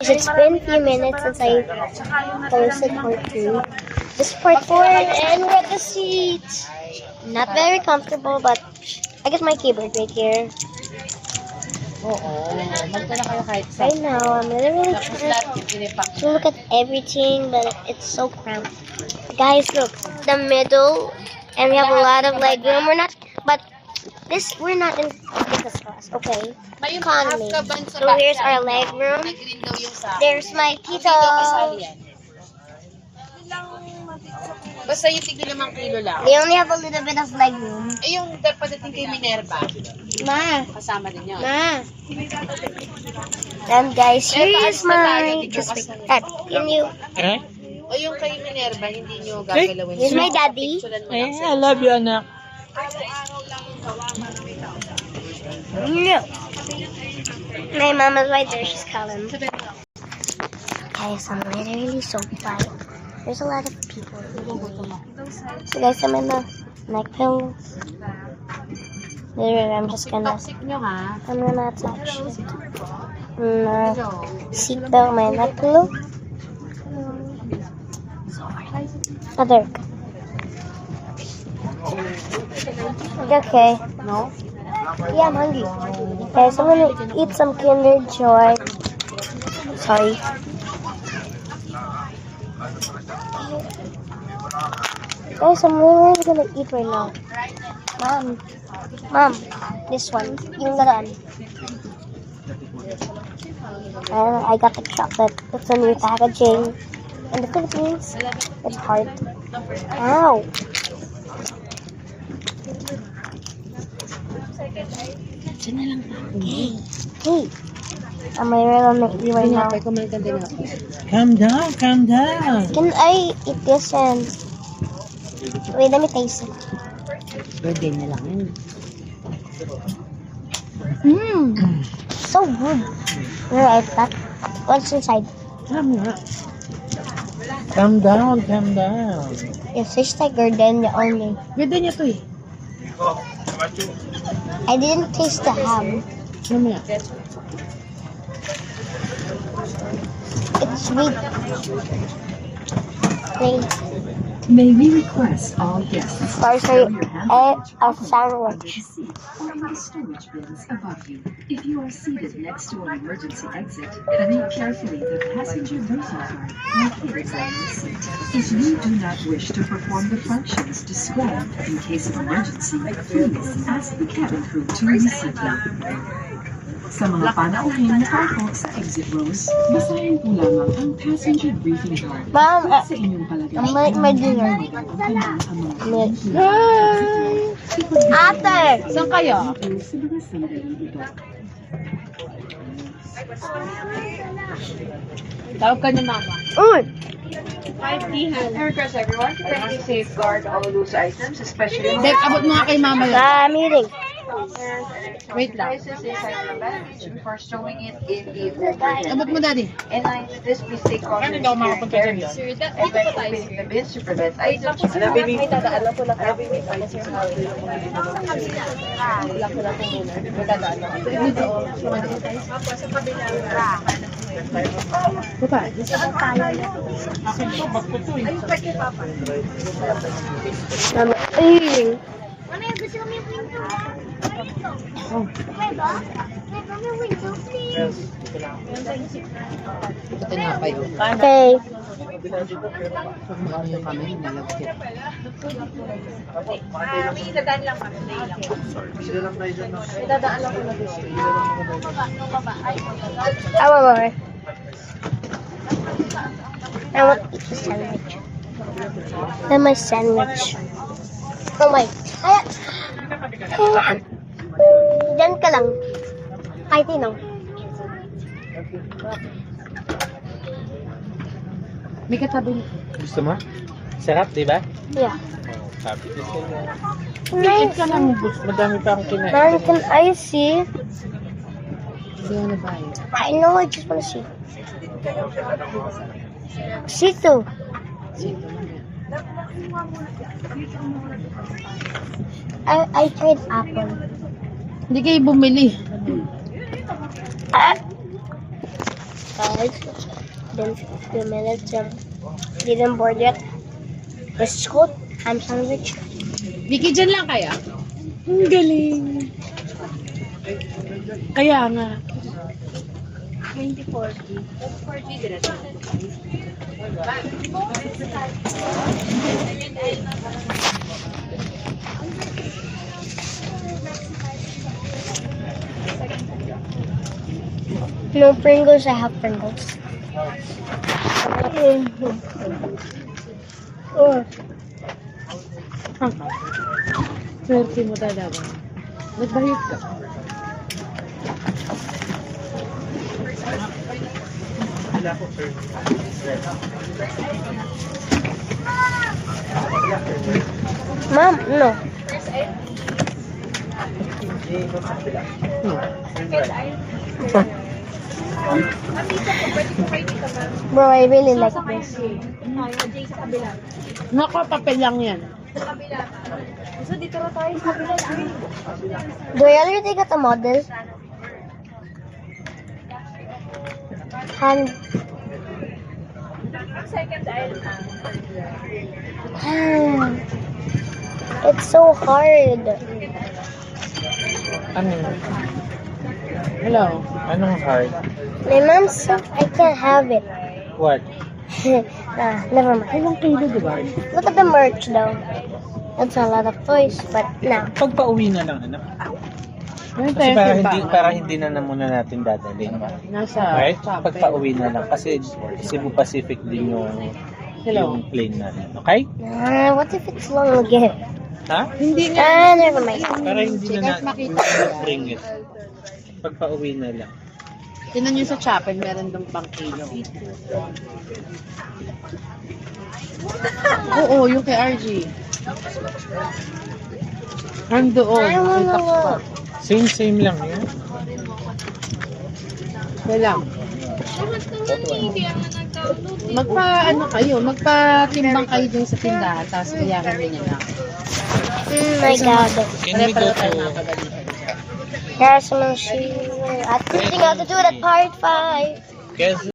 It's been a few minutes since I posted part 3. This is part 4 and we're at the seat. Not very comfortable, but I got my keyboard right here. Right now, I'm really trying to look at everything, but it's so cramped. Guys, look, the middle, and we have a lot of leg room. We're not in business class, okay? Economy. So here's our leg room. There's my tito. Basta yung tigil 5 kilo lang. They only have a little bit of leg room. Eh yung pagdating kay Minerva, Ma. kasama din yun. Ma. And guys, here is my... Can you... O yung kay Minerva, hindi nyo gagalawin. Here's my daddy. I love you, anak. No. My mama's right there. She's calling. Guys, I'm literally so tired. There's a lot of people. So guys, I'm in the neck pillows. Literally, I'm gonna attach it. Seatbelt, my neck pillow. Other. Okay. No? Yeah, I'm hungry. Okay, so I'm gonna eat some Kinder Joy. Sorry. Guys, I'm really gonna eat right now. Mom, this one, yung laruan. And I got the chocolate. It's a new packaging. In the Philippines, it's hard. Ow! Hey, I'm really gonna eat right now. Calm down, calm down. Can I eat this and... Wait, let me taste it. Birthday na lang yun. So good. Alright, that. What's inside? Calm down, calm down. It tastes like gardenia only. Birthday niya to eh. I didn't taste the ham. It's sweet. Wait. May we request all guests Sorry, throw your hand a sandwich. seat or in the storage bins above you. If you are seated next to an emergency exit, read carefully the passenger briefing card located on your seat. If you do not wish to perform the functions described in case of emergency, please ask the cabin crew to reseat you. Sa mga panauhin na parko sa exit rows, basahin po lamang ang passenger briefing card. Mom, Sa inyong palagayan, my dinner. Ate! Saan kayo? sa mga sandaling ito. Tawag ka ni Mama. Uy! I request everyone to kindly safeguard all loose items, especially Dek, abot mo nga kay Mama yun. I'm eating. Wait lang. devices inside the baggage before stowing it in the overhead. Abot mo, Daddy. In line with this, please take caution in securing carry-on and by opening the bins to prevent items from falling. I'm eating. Ito nga pa yun. Okay. Ano yung kami, nalagkit. I want more. I want to eat the sandwich. And my sandwich. Oh my. Diyan ka lang. Ay, tinaw. May katabi. Gusto mo? Sarap, di ba? Yeah. Oh, sabi ko sa'yo. Nice. Ka lang, madami pa akong kinain. Man, can I see? Hindi mo na bayo. I know, I just want to see. See too. I tried apple. Hindi kayo bumili. Ah, guys. Been 15 minutes and didn't board yet. This is good. I'm sandwich. Vicky, dyan lang kaya? Ang galing. Kaya nga. 2040. No Pringles, I have Pringles. Oh. Swerte mo talaga. Nagbayot ka. Mom, no. Bro, I really like this. Nakapapel lang yan. Do I already got a model? Hand. It's so hard. Ano? Hello. Anong hard? My mom said I can't have it. What? Never mind. Ilang kilo, di ba? Look at the merch though. That's a lot of toys, but no. Pag pauwi na lang, anak. Yan Kasi tayo para hindi na muna natin dadalhin. Nasa Right? chopper. Pag pauwi na lang. Kasi Cebu Pacific din Hello. yung plane natin. Okay? What if it's long again? Ha? Hindi nga. Never mind. Para hindi Kahit na makita nila. bring it. Pag pauwi na lang. Tinan nyo sa chapel, meron dong pang kilo. Oo, yung kay RG. Nandoon. I wanna look. Same lang yun. Wala. Magpa-timbang kayo dun sa tindahan, tapos bayaran nyo lang. Oh my god. Can we go Pare-pareho tayo to... makakabalikan. There's some shoes. I think how to do that part 5. Guess